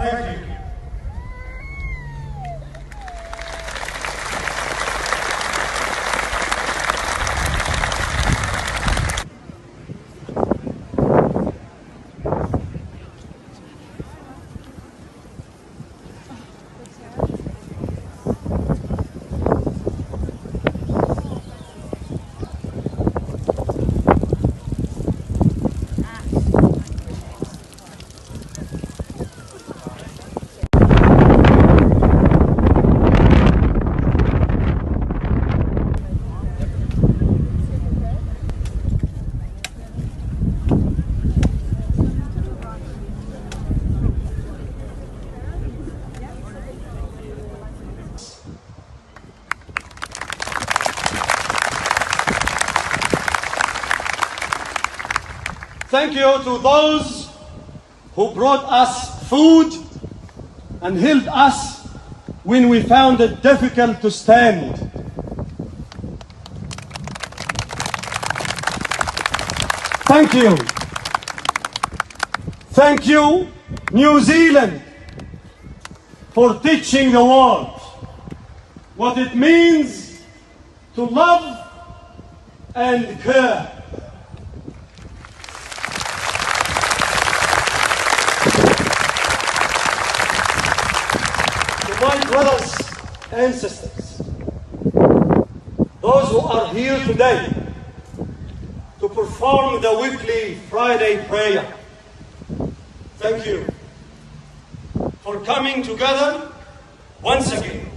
Thank you. Thank you to those who brought us food and held us when we found it difficult to stand. Thank you. Thank you, New Zealand, for teaching the world what it means to love and care. My brothers and sisters, those who are here today to perform the weekly Friday prayer, thank you for coming together once again.